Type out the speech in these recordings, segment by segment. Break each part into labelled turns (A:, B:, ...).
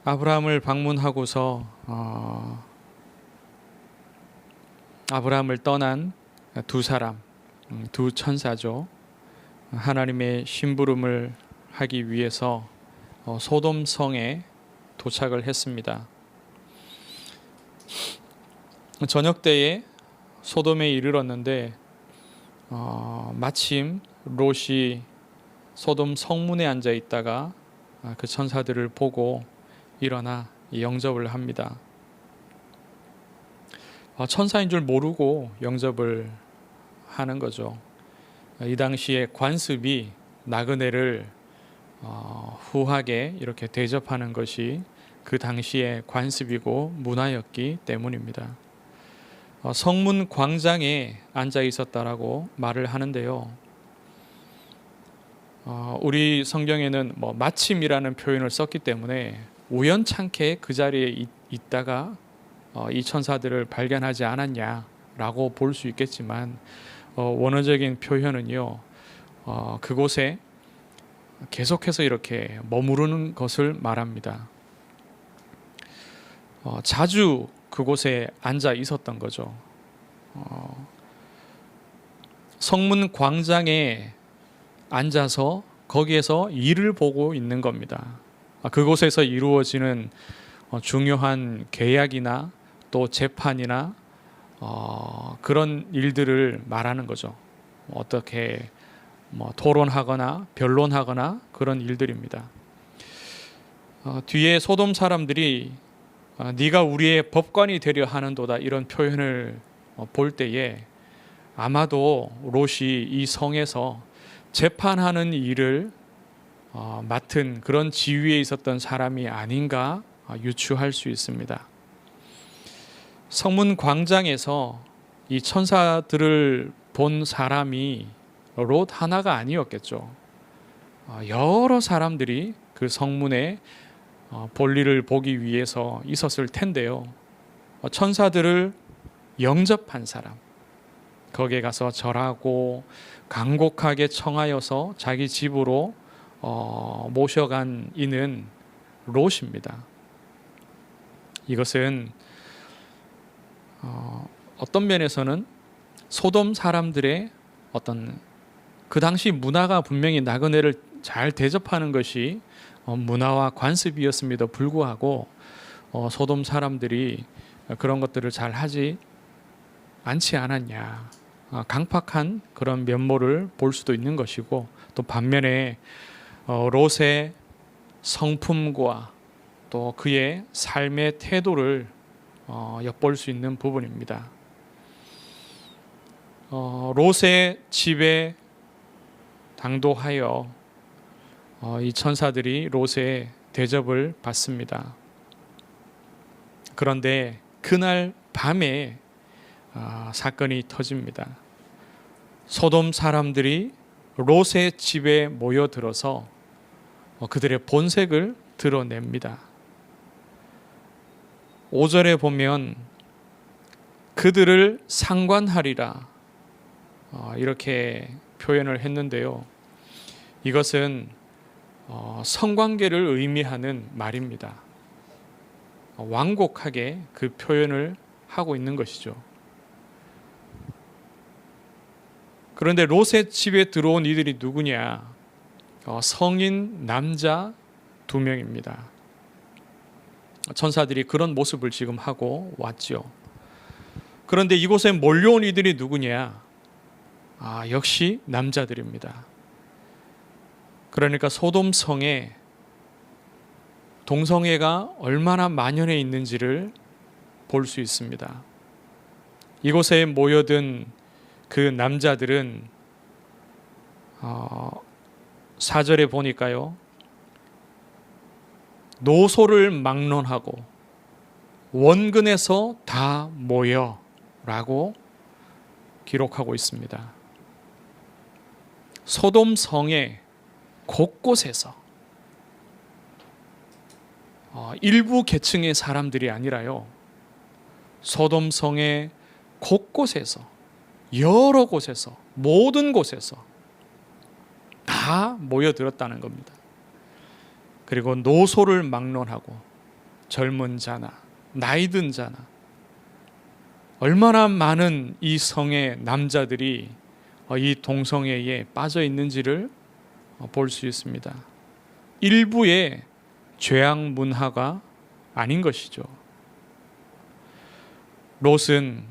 A: 아브라함을 방문하고서 아브라함을 떠난 두 사람, 두 천사죠. 하나님의 심부름을 하기 위해서 소돔 성에 도착을 했습니다. 저녁 때에 소돔에 이르렀는데 마침 롯이 소돔 성문에 앉아 있다가 그 천사들을 보고 일어나 영접을 합니다. 천사인 줄 모르고 영접을 하는 거죠. 이 당시에 관습이 나그네를 후하게 이렇게 대접하는 것이 그 당시의 관습이고 문화였기 때문입니다. 성문 광장에 앉아 있었다라고 말을 하는데요. 우리 성경에는 마침이라는 표현을 썼기 때문에 우연찮게 그 자리에 있다가 이 천사들을 발견하지 않았냐라고 볼 수 있겠지만 원어적인 표현은요, 그곳에 계속해서 이렇게 머무르는 것을 말합니다. 자주 그곳에 앉아 있었던 거죠. 성문 광장에 앉아서 거기에서 일을 보고 있는 겁니다. 그곳에서 이루어지는 중요한 계약이나 또 재판이나 그런 일들을 말하는 거죠. 어떻게 토론하거나 변론하거나 그런 일들입니다. 뒤에 소돔 사람들이 네가 우리의 법관이 되려 하는도다 이런 표현을 볼 때에 아마도 롯이 이 성에서 재판하는 일을 맡은 그런 지위에 있었던 사람이 아닌가 유추할 수 있습니다. 성문 광장에서 이 천사들을 본 사람이 롯 하나가 아니었겠죠. 여러 사람들이 그 성문에 볼일을 보기 위해서 있었을 텐데요. 천사들을 영접한 사람, 거기에 가서 절하고 간곡하게 청하여서 자기 집으로 모셔간 이는 롯입니다. 이것은 어떤 면에서는 소돔 사람들의 어떤 그 당시 문화가 분명히 나그네를 잘 대접하는 것이 문화와 관습이었음에도 불구하고 소돔 사람들이 그런 것들을 잘 하지 않지 않았냐, 강팍한 그런 면모를 볼 수도 있는 것이고, 또 반면에 롯의 성품과 또 그의 삶의 태도를 엿볼 수 있는 부분입니다. 롯의 집에 당도하여 이 천사들이 롯의 대접을 받습니다. 그런데 그날 밤에 사건이 터집니다. 소돔 사람들이 롯의 집에 모여들어서 그들의 본색을 드러냅니다. 5절에 보면 그들을 상관하리라 이렇게 표현을 했는데요. 이것은 성관계를 의미하는 말입니다. 완곡하게 그 표현을 하고 있는 것이죠. 그런데 롯의 집에 들어온 이들이 누구냐? 성인 남자 2명입니다. 천사들이 그런 모습을 지금 하고 왔죠. 그런데 이곳에 몰려온 이들이 누구냐? 역시 남자들입니다. 그러니까 소돔 성에 동성애가 얼마나 만연해 있는지를 볼 수 있습니다. 이곳에 모여든 그 남자들은 4절에 보니까요, 노소를 막론하고 원근에서 다 모여 라고 기록하고 있습니다. 소돔 성의 곳곳에서 일부 계층의 사람들이 아니라요, 소돔 성의 곳곳에서, 여러 곳에서, 모든 곳에서 다 모여들었다는 겁니다. 그리고 노소를 막론하고 젊은 자나 나이 든 자나 얼마나 많은 이 성의 남자들이 이 동성애에 빠져 있는지를 볼 수 있습니다. 일부의 죄악 문화가 아닌 것이죠. 롯은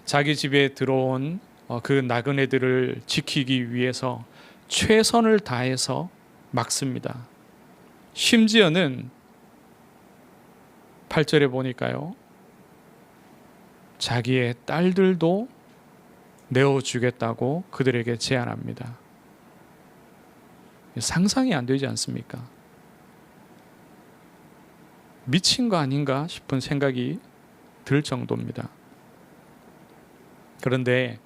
A: 자기 집에 들어온 그 나그네들을 지키기 위해서 최선을 다해서 막습니다. 심지어는 8절에 보니까요, 자기의 딸들도 내어주겠다고 그들에게 제안합니다. 상상이 안 되지 않습니까? 미친 거 아닌가 싶은 생각이 들 정도입니다. 그런데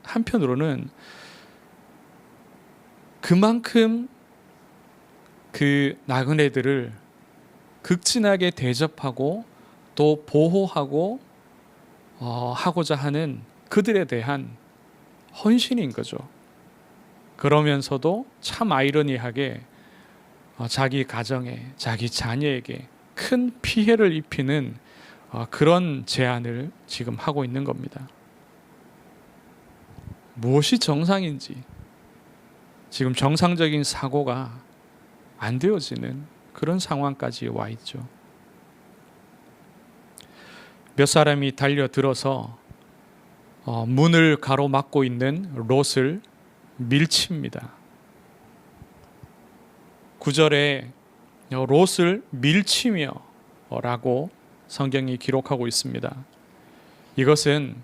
A: 한편으로는 그만큼 그 나그네들을 극진하게 대접하고 또 보호하고 하고자 하는 그들에 대한 헌신인 거죠. 그러면서도 참 아이러니하게 자기 가정에, 자기 자녀에게 큰 피해를 입히는 그런 제안을 지금 하고 있는 겁니다. 무엇이 정상인지, 지금 정상적인 사고가 안 되어지는 그런 상황까지 와 있죠. 몇 사람이 달려들어서 문을 가로막고 있는 롯을 밀칩니다. 9절에 롯을 밀치며 라고 성경이 기록하고 있습니다. 이것은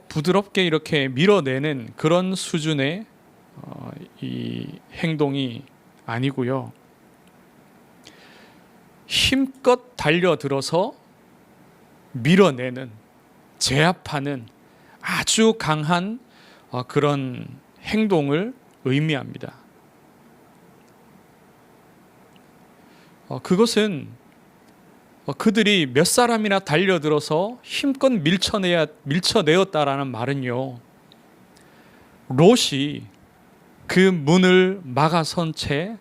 A: 부드럽게 이렇게 밀어내는 그런 수준의 이 행동이 아니고요. 힘껏 달려들어서 밀어내는, 제압하는 아주 강한 그런 행동을 의미합니다. 그것은 그들이 몇 사람이나 달려들어서 힘껏 밀쳐내었다라는 말은요, 롯이 그 문을 막아선 채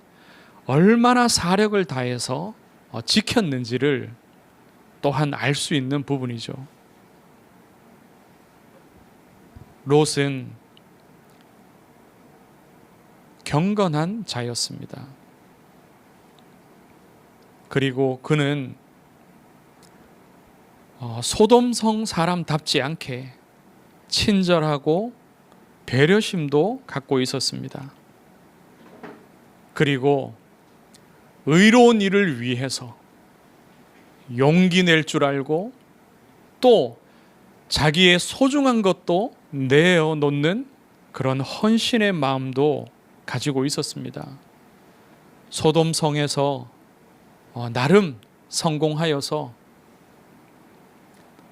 A: 얼마나 사력을 다해서 지켰는지를 또한 알 수 있는 부분이죠. 롯은 경건한 자였습니다. 그리고 그는 소돔성 사람답지 않게 친절하고 배려심도 갖고 있었습니다. 그리고 의로운 일을 위해서 용기 낼 줄 알고 또 자기의 소중한 것도 내어놓는 그런 헌신의 마음도 가지고 있었습니다. 소돔성에서 나름 성공하여서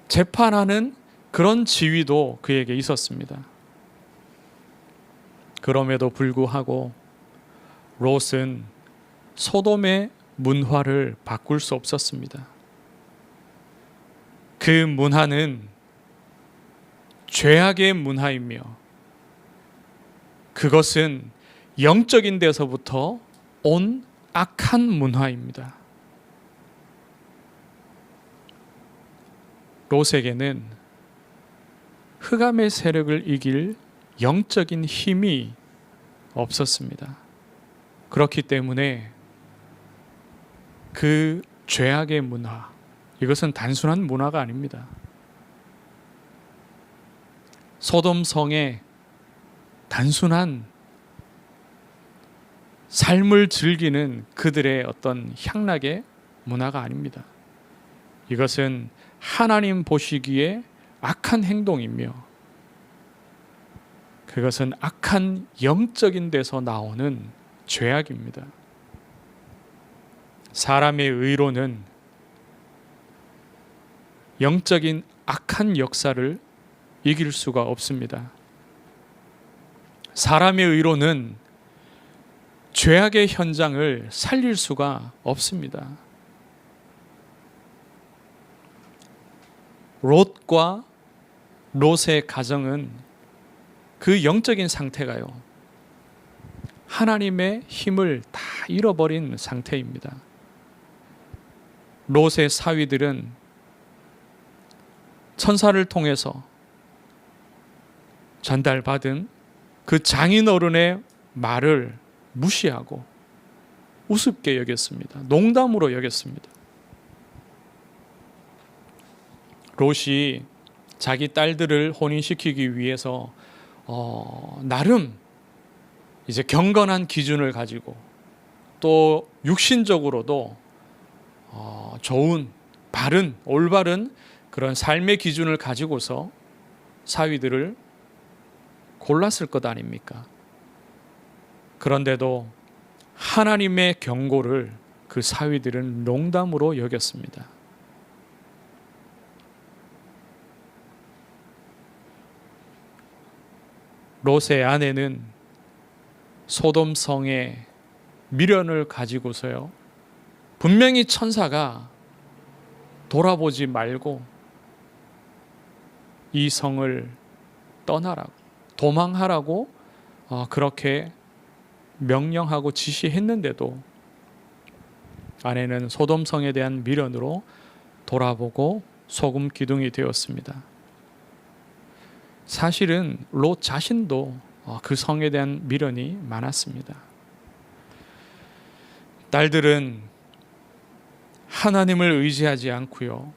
A: 재판하는 그런 지위도 그에게 있었습니다. 그럼에도 불구하고 롯은 소돔의 문화를 바꿀 수 없었습니다. 그 문화는 죄악의 문화이며 그것은 영적인 데서부터 온 악한 문화입니다. 롯에게는 흑암의 세력을 이길 영적인 힘이 없었습니다. 그렇기 때문에 그 죄악의 문화, 이것은 단순한 문화가 아닙니다. 소돔성의 단순한 삶을 즐기는 그들의 어떤 향락의 문화가 아닙니다. 이것은 하나님 보시기에 악한 행동이며 그것은 악한 영적인 데서 나오는 죄악입니다. 사람의 의로는 영적인 악한 역사를 이길 수가 없습니다. 사람의 의로는 죄악의 현장을 살릴 수가 없습니다. 롯과 롯의 가정은 그 영적인 상태가요, 하나님의 힘을 다 잃어버린 상태입니다. 롯의 사위들은 천사를 통해서 전달받은 그 장인어른의 말을 무시하고 우습게 여겼습니다. 농담으로 여겼습니다. 롯이 자기 딸들을 혼인시키기 위해서 나름 이제 경건한 기준을 가지고 또 육신적으로도 좋은 바른 올바른 그런 삶의 기준을 가지고서 사위들을 골랐을 것 아닙니까? 그런데도 하나님의 경고를 그 사위들은 농담으로 여겼습니다. 롯의 아내는 소돔성의 미련을 가지고서요, 분명히 천사가 돌아보지 말고 이 성을 떠나라고, 도망하라고 그렇게 명령하고 지시했는데도 아내는 소돔성에 대한 미련으로 돌아보고 소금 기둥이 되었습니다. 사실은 롯 자신도 그 성에 대한 미련이 많았습니다. 딸들은 하나님을 의지하지 않고요,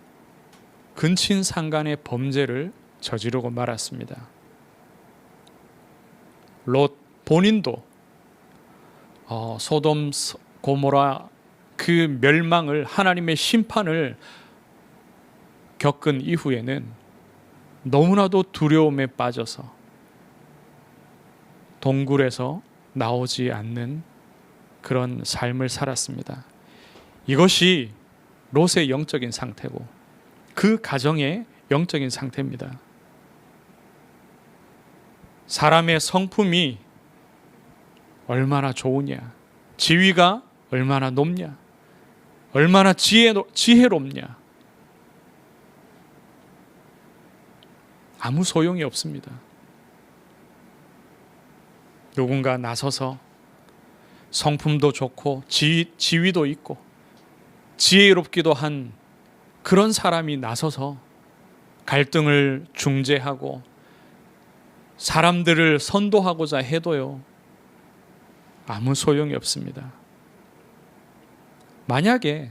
A: 근친상간의 범죄를 저지르고 말았습니다. 롯 본인도 소돔 고모라 그 멸망을, 하나님의 심판을 겪은 이후에는 너무나도 두려움에 빠져서 동굴에서 나오지 않는 그런 삶을 살았습니다. 이것이 롯의 영적인 상태고 그 가정의 영적인 상태입니다. 사람의 성품이 얼마나 좋으냐, 지위가 얼마나 높냐, 얼마나 지혜롭냐, 아무 소용이 없습니다. 누군가 나서서 성품도 좋고 지위도 있고 지혜롭기도 한 그런 사람이 나서서 갈등을 중재하고 사람들을 선도하고자 해도요, 아무 소용이 없습니다. 만약에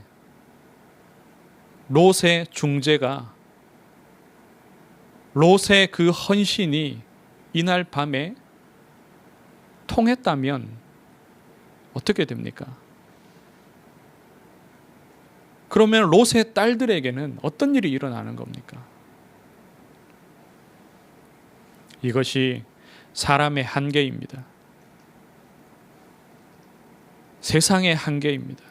A: 롯의 중재가, 롯의 그 헌신이 이날 밤에 통했다면 어떻게 됩니까? 그러면 롯의 딸들에게는 어떤 일이 일어나는 겁니까? 이것이 사람의 한계입니다. 세상의 한계입니다.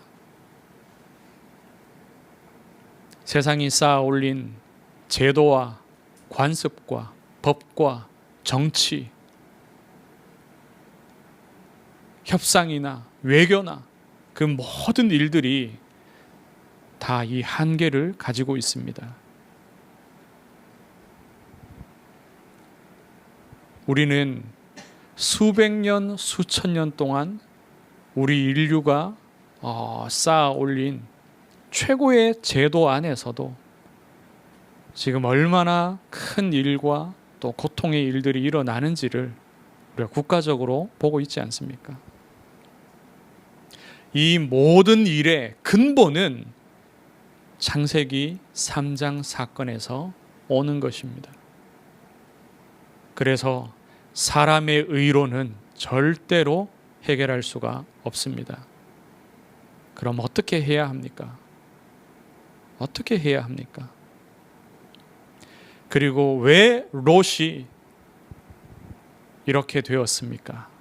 A: 세상이 쌓아 올린 제도와 관습과 법과 정치, 협상이나 외교나 그 모든 일들이 다 이 한계를 가지고 있습니다. 우리는 수백 년, 수천 년 동안 우리 인류가 쌓아 올린 최고의 제도 안에서도 지금 얼마나 큰 일과 또 고통의 일들이 일어나는지를 우리가 국가적으로 보고 있지 않습니까? 이 모든 일의 근본은 창세기 3장 사건에서 오는 것입니다. 그래서 사람의 의로는 절대로 해결할 수가 없습니다. 그럼 어떻게 해야 합니까? 어떻게 해야 합니까? 그리고 왜 롯이 이렇게 되었습니까?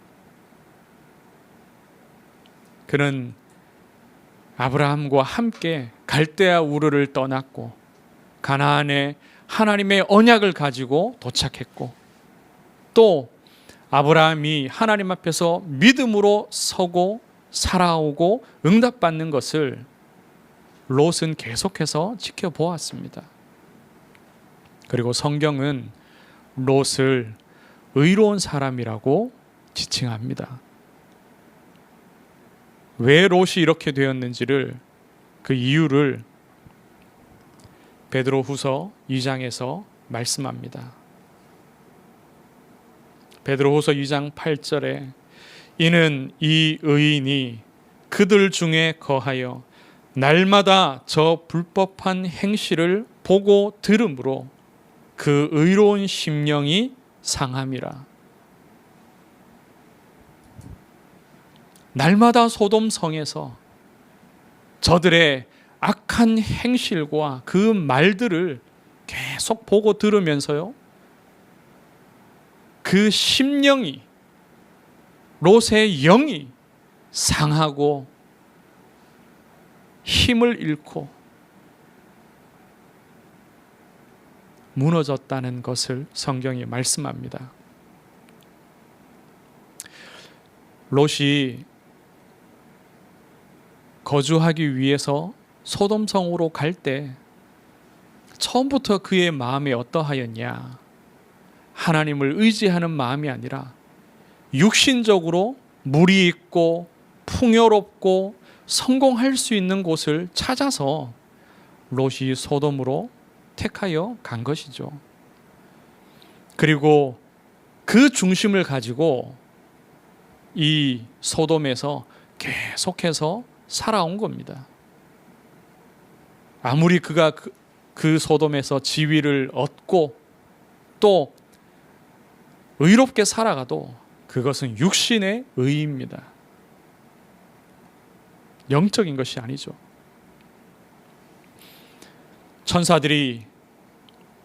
A: 그는 아브라함과 함께 갈대아 우르를 떠났고 가나안에 하나님의 언약을 가지고 도착했고, 또 아브라함이 하나님 앞에서 믿음으로 서고 살아오고 응답받는 것을 롯은 계속해서 지켜보았습니다. 그리고 성경은 롯을 의로운 사람이라고 지칭합니다. 왜 롯이 이렇게 되었는지를, 그 이유를 베드로후서 2장에서 말씀합니다. 베드로후서 2장 8절에 이는 이 의인이 그들 중에 거하여 날마다 저 불법한 행실을 보고 들음으로 그 의로운 심령이 상함이라. 날마다 소돔 성에서 저들의 악한 행실과 그 말들을 계속 보고 들으면서요, 그 심령이, 롯의 영이 상하고 힘을 잃고 무너졌다는 것을 성경이 말씀합니다. 롯이 거주하기 위해서 소돔성으로 갈 때 처음부터 그의 마음이 어떠하였냐? 하나님을 의지하는 마음이 아니라 육신적으로 무리 있고 풍요롭고 성공할 수 있는 곳을 찾아서 롯이 소돔으로 택하여 간 것이죠. 그리고 그 중심을 가지고 이 소돔에서 계속해서 살아온 겁니다. 아무리 그가 그 소돔에서 지위를 얻고 또 의롭게 살아가도 그것은 육신의 의입니다. 영적인 것이 아니죠. 천사들이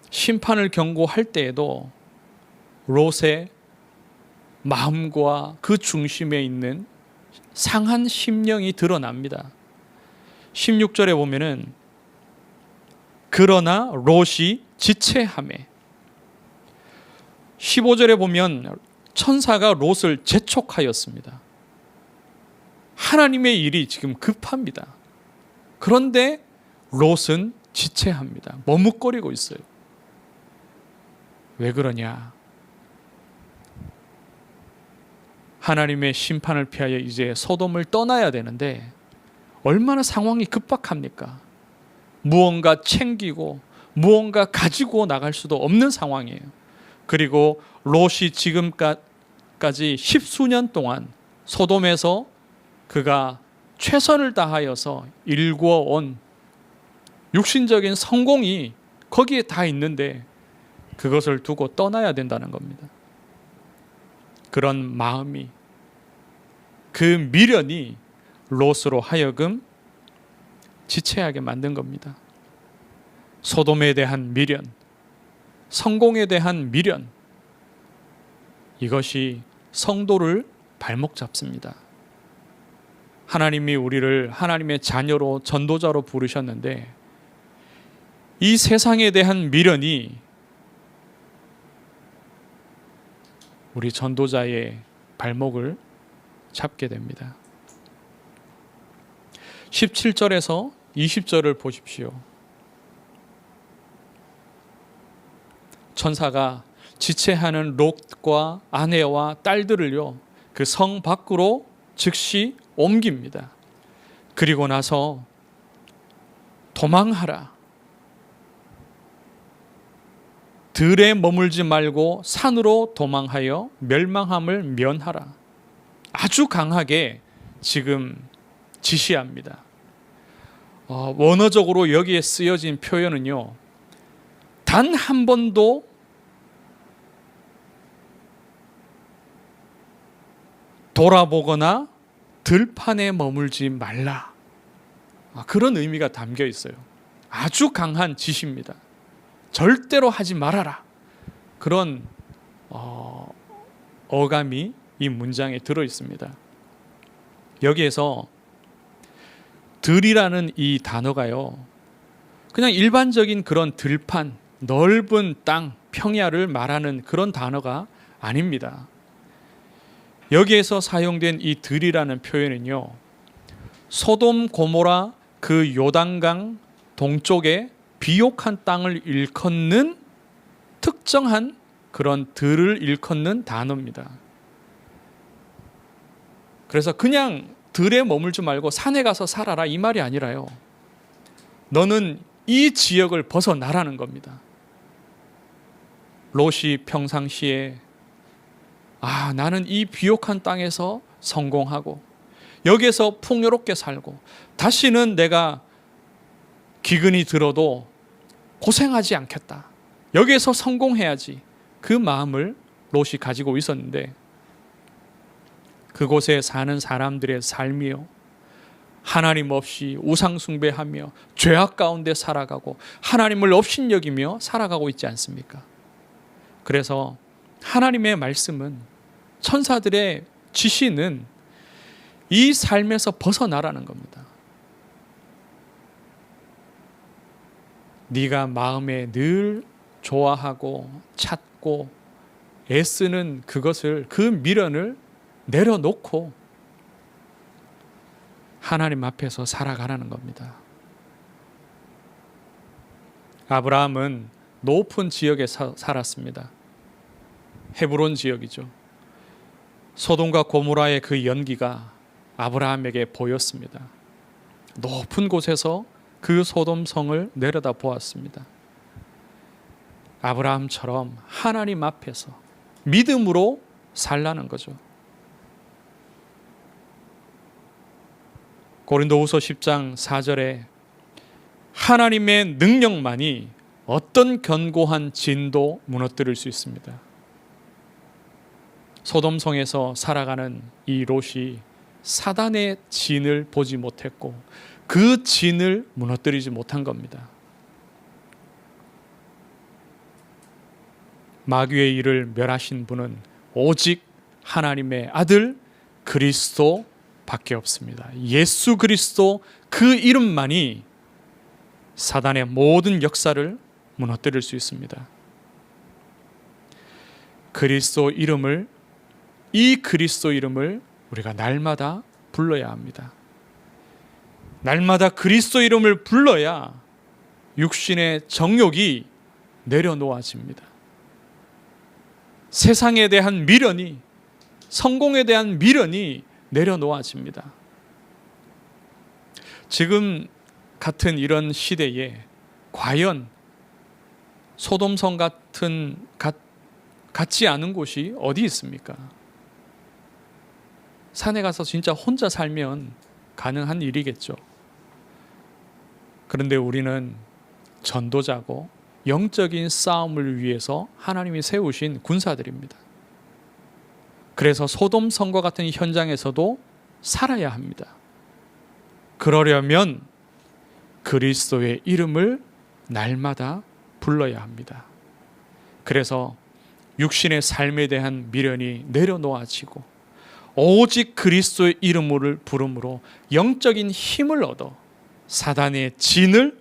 A: 심판을 경고할 때에도 롯의 마음과 그 중심에 있는 상한 심령이 드러납니다. 16절에 보면은 그러나 롯이 지체하매, 15절에 보면 천사가 롯을 재촉하였습니다. 하나님의 일이 지금 급합니다. 그런데 롯은 지체합니다. 머뭇거리고 있어요. 왜 그러냐? 하나님의 심판을 피하여 이제 소돔을 떠나야 되는데 얼마나 상황이 급박합니까? 무언가 챙기고 무언가 가지고 나갈 수도 없는 상황이에요. 그리고 롯이 지금까지 10수년 동안 소돔에서 그가 최선을 다하여서 일구어온 육신적인 성공이 거기에 다 있는데 그것을 두고 떠나야 된다는 겁니다. 그런 마음이, 그 미련이 롯으로 하여금 지체하게 만든 겁니다. 소돔에 대한 미련, 성공에 대한 미련, 이것이 성도를 발목 잡습니다. 하나님이 우리를 하나님의 자녀로, 전도자로 부르셨는데 이 세상에 대한 미련이 우리 전도자의 발목을 잡게 됩니다. 17절에서 20절을 보십시오. 천사가 지체하는 롯과 아내와 딸들을요, 그 성 밖으로 즉시 옮깁니다. 그리고 나서 도망하라. 들에 머물지 말고 산으로 도망하여 멸망함을 면하라. 아주 강하게 지금 지시합니다. 원어적으로 여기에 쓰여진 표현은요, 단 한 번도 돌아보거나 들판에 머물지 말라. 그런 의미가 담겨 있어요. 아주 강한 지시입니다. 절대로 하지 말아라. 그런 어감이 이 문장에 들어 있습니다. 여기에서 들이라는 이 단어가요, 그냥 일반적인 그런 들판, 넓은 땅, 평야를 말하는 그런 단어가 아닙니다. 여기에서 사용된 이 들이라는 표현은요, 소돔 고모라 그 요단강 동쪽에 비옥한 땅을 일컫는 특정한 그런 들을 일컫는 단어입니다. 그래서 그냥 들에 머물지 말고 산에 가서 살아라 이 말이 아니라요. 너는 이 지역을 벗어나라는 겁니다. 롯이 평상시에 나는 이 비옥한 땅에서 성공하고 여기에서 풍요롭게 살고 다시는 내가 기근이 들어도 고생하지 않겠다. 여기에서 성공해야지. 그 마음을 롯이 가지고 있었는데 그곳에 사는 사람들의 삶이요, 하나님 없이 우상 숭배하며 죄악 가운데 살아가고 하나님을 업신여기며 살아가고 있지 않습니까? 그래서 하나님의 말씀은, 천사들의 지시는 이 삶에서 벗어나라는 겁니다. 네가 마음에 늘 좋아하고 찾고 애쓰는 그것을, 그 미련을 내려놓고 하나님 앞에서 살아가라는 겁니다. 아브라함은 높은 지역에 살았습니다. 헤브론 지역이죠. 소돔과 고모라의 그 연기가 아브라함에게 보였습니다. 높은 곳에서 그 소돔성을 내려다 보았습니다. 아브라함처럼 하나님 앞에서 믿음으로 살라는 거죠. 고린도후서 10장 4절에 하나님의 능력만이 어떤 견고한 진도 무너뜨릴 수 있습니다. 소돔성에서 살아가는 이 롯이 사단의 진을 보지 못했고 그 진을 무너뜨리지 못한 겁니다. 마귀의 일을 멸하신 분은 오직 하나님의 아들 그리스도 밖에 없습니다. 예수 그리스도, 그 이름만이 사단의 모든 역사를 무너뜨릴 수 있습니다. 이 그리스도 이름을 우리가 날마다 불러야 합니다. 날마다 그리스도 이름을 불러야 육신의 정욕이 내려놓아집니다. 세상에 대한 미련이, 성공에 대한 미련이 내려놓아집니다. 지금 같은 이런 시대에 과연 소돔성 같지 않은 곳이 어디 있습니까? 산에 가서 진짜 혼자 살면 가능한 일이겠죠. 그런데 우리는 전도자고 영적인 싸움을 위해서 하나님이 세우신 군사들입니다. 그래서 소돔성과 같은 현장에서도 살아야 합니다. 그러려면 그리스도의 이름을 날마다 불러야 합니다. 그래서 육신의 삶에 대한 미련이 내려놓아지고 오직 그리스도의 이름을 부름으로 영적인 힘을 얻어 사단의 진을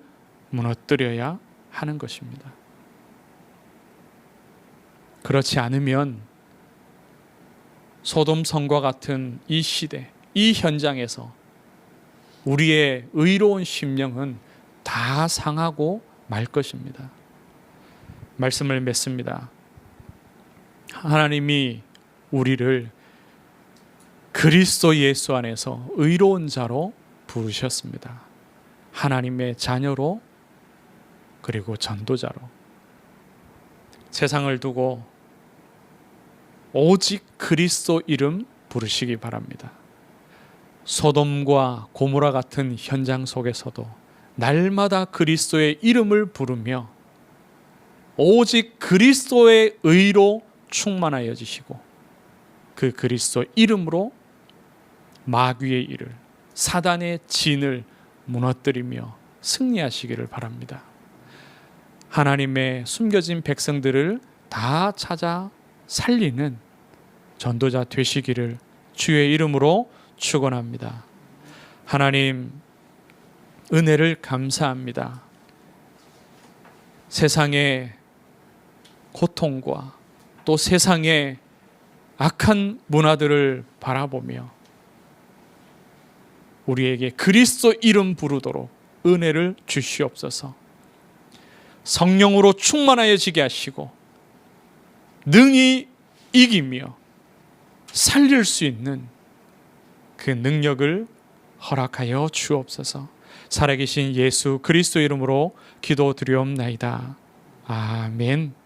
A: 무너뜨려야 하는 것입니다. 그렇지 않으면 소돔성과 같은 이 시대, 이 현장에서 우리의 의로운 심령은 다 상하고 말 것입니다. 말씀을 맺습니다. 하나님이 우리를 그리스도 예수 안에서 의로운 자로 부르셨습니다. 하나님의 자녀로, 그리고 전도자로. 세상을 두고 오직 그리스도 이름 부르시기 바랍니다. 소돔과 고모라 같은 현장 속에서도 날마다 그리스도의 이름을 부르며 오직 그리스도의 의로 충만하여지시고 그 그리스도 이름으로 마귀의 일을, 사단의 진을 무너뜨리며 승리하시기를 바랍니다. 하나님의 숨겨진 백성들을 다 찾아 살리는 전도자 되시기를 주의 이름으로 축원합니다. 하나님, 은혜를 감사합니다. 세상의 고통과 또 세상의 악한 문화들을 바라보며 우리에게 그리스도 이름 부르도록 은혜를 주시옵소서. 성령으로 충만하여지게 하시고 능히 이기며 살릴 수 있는 그 능력을 허락하여 주옵소서. 살아계신 예수 그리스도 이름으로 기도드리옵나이다. 아멘.